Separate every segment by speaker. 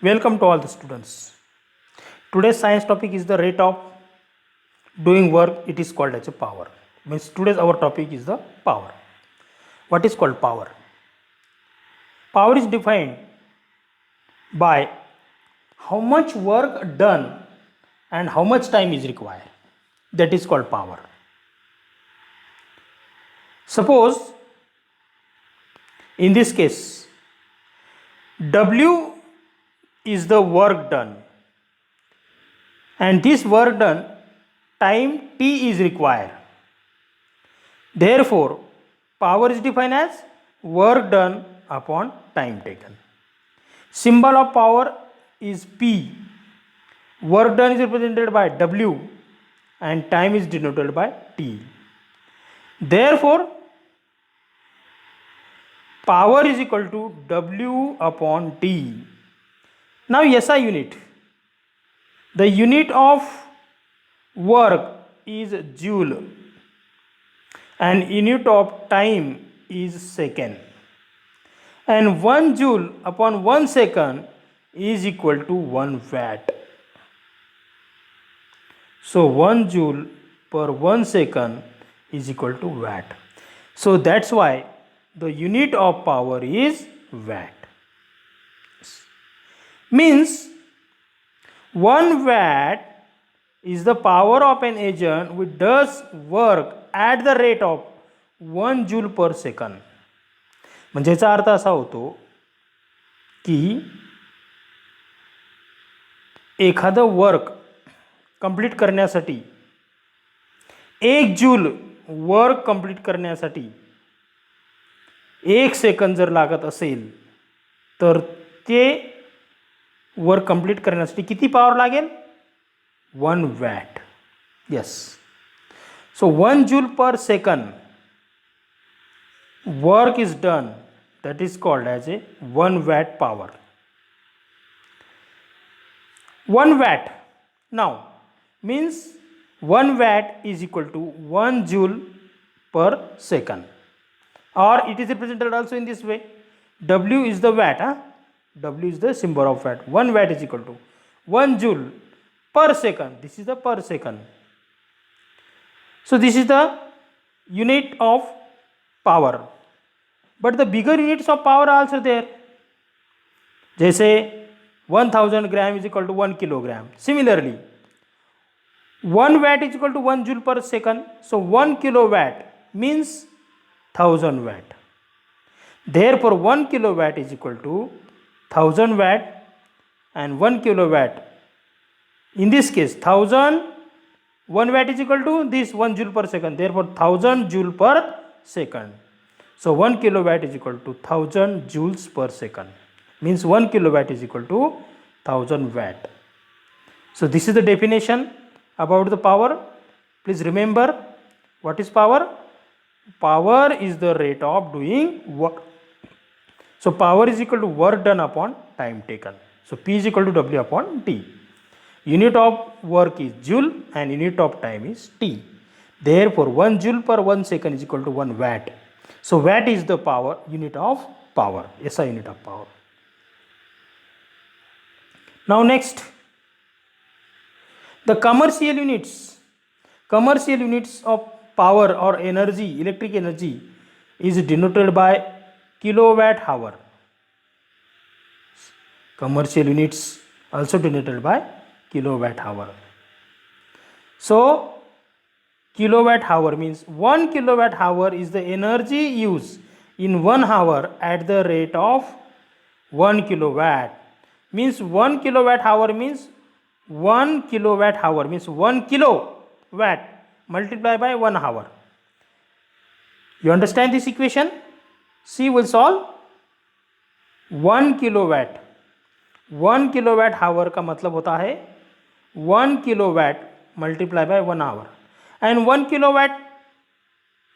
Speaker 1: Welcome to all the students. Today's science topic is the rate of doing work. It is called as a power. Means today's our topic is the power. What is called power? Power is defined by how much work done and how much time is required. That is called power. Suppose in this case W is the work done, and this work done time T is required. Therefore, power is defined as work done upon time taken. Symbol of power is P. Work done is represented by W and time is denoted by T. Therefore, power is equal to W upon T. Now SI unit. The unit of work is joule and unit of time is second. And 1 joule upon 1 second is equal to 1 watt. So 1 joule per 1 second is equal to watt. So that's why the unit of power is watt. Means 1 watt is the power of an agent which does work at the rate of 1 joule per second. म्हणजे याचा अर्थ असा होतो की एखादं work complete करण्यासाठी 1 joule work complete करण्यासाठी 1 second जर लागत असेल तर ते वर्क कंप्लीट करण्यासाठी किती पॉवर लागेल 1 वॅट. यस. सो 1 जूल पर second work is done, that is called as a 1 watt power. 1 watt now means 1 watt is equal to 1 joule per second, or it is represented also in this way. W is the watt, W is the symbol of watt. 1 watt is equal to 1 joule per second. This is the per second. So this is the unit of power. But the bigger units of power are also there. जैसे 1000 gram is equal to 1 kilogram. Similarly, 1 watt is equal to 1 joule per second. So 1 kilowatt means 1000 watt. Therefore 1 kilowatt is equal to 1000 watt, and 1 kilowatt in this case 1000, 1 watt is equal to this 1 joule per second. Therefore 1000 joule per second. So 1 kilowatt is equal to 1000 joules per second. Means 1 kilowatt is equal to 1000 watt. So this is the definition about the power. Please remember, what is power? Power is the rate of doing work. So power is equal to work done upon time taken. So P is equal to W upon T. Unit of work is joule and unit of time is T. Therefore 1 joule per 1 second is equal to 1 watt. So watt is the power unit of power, SI unit of power. Now next, the commercial units of power or energy, electric energy, is denoted by kilowatt hour. Commercial units also denoted by kilowatt hour. So kilowatt hour means 1 kilowatt hour is the energy used in 1 hour at the rate of 1 kilowatt. Means 1 kilowatt hour means 1 kilowatt hour means 1 kilowatt multiplied by 1 hour. You understand this equation? See, we'll solve. 1 kilowatt, 1 kilowatt hour का मतलब होता है 1 kilowatt multiplied by 1 hour. And 1 kilowatt,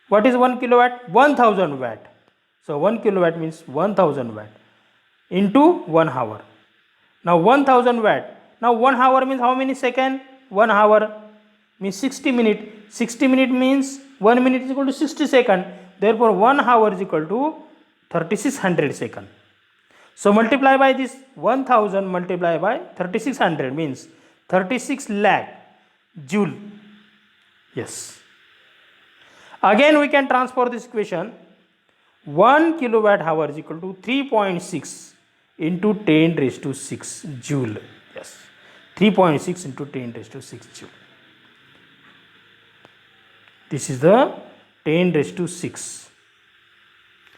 Speaker 1: what is 1 kilowatt? 1000 watt. So 1 kilowatt means 1000 watt into 1 hour. Now 1000 watt. Now 1 hour means how many seconds? 1 hour means 60 minutes. 60 minutes means 1 minute is equal to 60 seconds. Therefore 1 hour is equal to 3600 seconds. So multiply by this 1000 multiply by 3600 means 36 lakh joule. Yes. Again we can transfer this equation. 1 kilowatt hour is equal to 3.6 into 10 raised to 6 joule. Yes. 3.6 into 10 raised to 6 joule. This is the 10 raised to 6.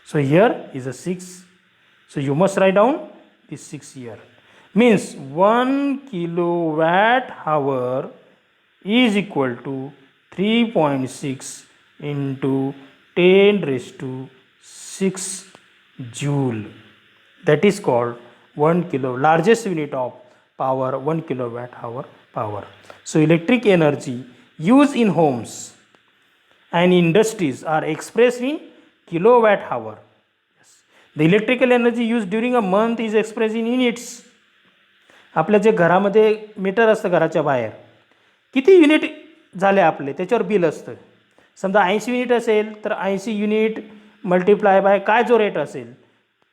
Speaker 1: So here is a 6. So you must write down this 6 here. Means 1 kilowatt hour is equal to 3.6 into 10 raised to 6 joule. That is called 1 kilo, largest unit of power, 1 kilowatt hour power. So electric energy used in homes and industries are expressed in kilowatt hour. Yes. The electrical energy used during a month is expressed in units. आपल्या जे घरामध्ये metre असतं घराच्या बाहेर किती unit झाले आपले त्याच्यावर bill असतं. समजा 80 युनिट असेल तर 80 युनिट मल्टिप्लाय बाय काय जो रेट असेल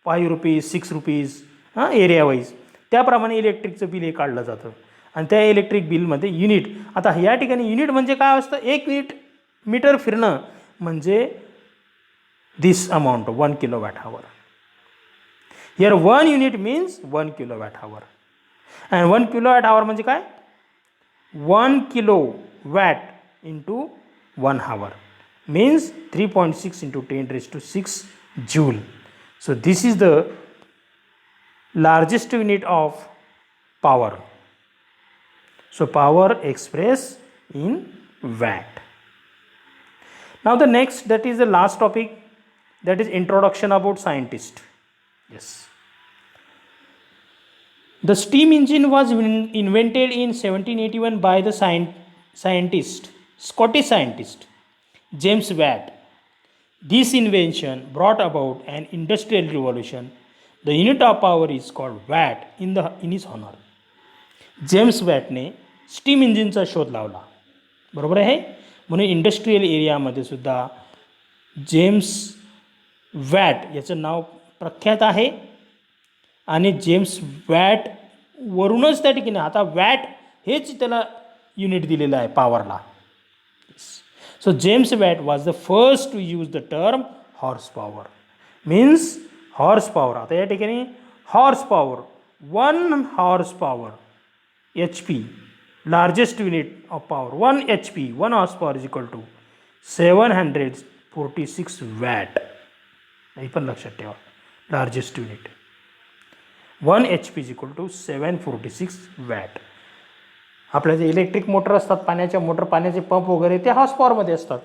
Speaker 1: 5 रुपीज 6 रुपीज एरिया वाईज त्याप्रमाणे इलेक्ट्रिकचं बिल हे काढलं जातं. आणि त्या इलेक्ट्रिक बिलमध्ये युनिट, आता या ठिकाणी युनिट म्हणजे काय असतं, 1 युनिट मीटर फिरणं म्हणजे this amount 1 kilowatt hour. Here 1 unit means 1 kilowatt hour. And 1 kilowatt hour म्हणजे काय, 1 kilo watt into 1 hour means 3.6 into 10 raised to 6 joule. So this is the largest unit of power. So power expressed in watt. Now the next, that is the last topic, that is introduction about scientist. Yes. The steam engine was invented in 1781 by the Scottish scientist James Watt. This invention brought about an industrial revolution. The unit of power is called watt in his honor. James वॅटने steam इंजिनचा शोध लावला, बरोबर आहे. म्हणून industrial एरियामध्ये सुद्धा James watt याचं नाव प्रख्यात आहे. आणि जेम्स वॅट वरूनच त्या ठिकाणी आता वॅट हेच त्याला युनिट दिलेलं आहे पॉवरला. So James Watt was the first to use the term horsepower. Means horsepower. आता या ठिकाणी horsepower, 1 horsepower, HP, largest unit of power, 1 HP, 1 horsepower is equal to 746 watt. हे पण लक्षात ठेवा, largest unit. 1 HP is equal to 746 watt. आपल्या जे electric motor असतात, पाण्याच्या motor, पाण्याचे पंप वगैरे ते हॉर्स पॉवरमध्ये असतात.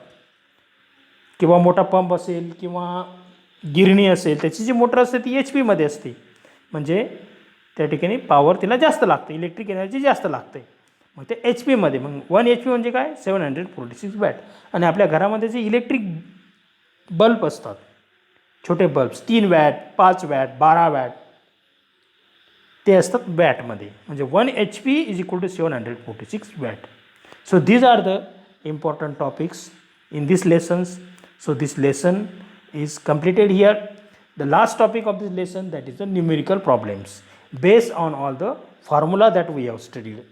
Speaker 1: किंवा मोठा पंप असेल किंवा गिरणी असेल त्याची जी मोटर असते ती HP मध्ये असते. म्हणजे त्या ठिकाणी पॉवर तिला जास्त लागते, इलेक्ट्रिक एनर्जी जास्त लागते. मग ते HP मध्ये, मग 1 HP म्हणजे काय, 746 वॅट. आणि आपल्या घरामध्ये जे इलेक्ट्रिक बल्ब असतात, छोटे बल्ब्स, 3 वॅट, 5 वॅट, 12 वॅट, ते असतात वॅटमध्ये. म्हणजे 1 HP is equal to 746 watt. So these are the important topics in these lessons. So this lesson is completed here. The last topic of this lesson, that is the numerical problems based on all the formula that we have studied.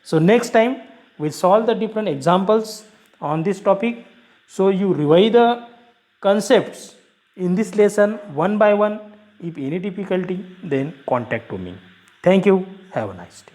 Speaker 1: So next time we solve the different examples on this topic. So you revise the concepts in this lesson one by one. If any difficulty, then contact to me. Thank you. Have a nice day.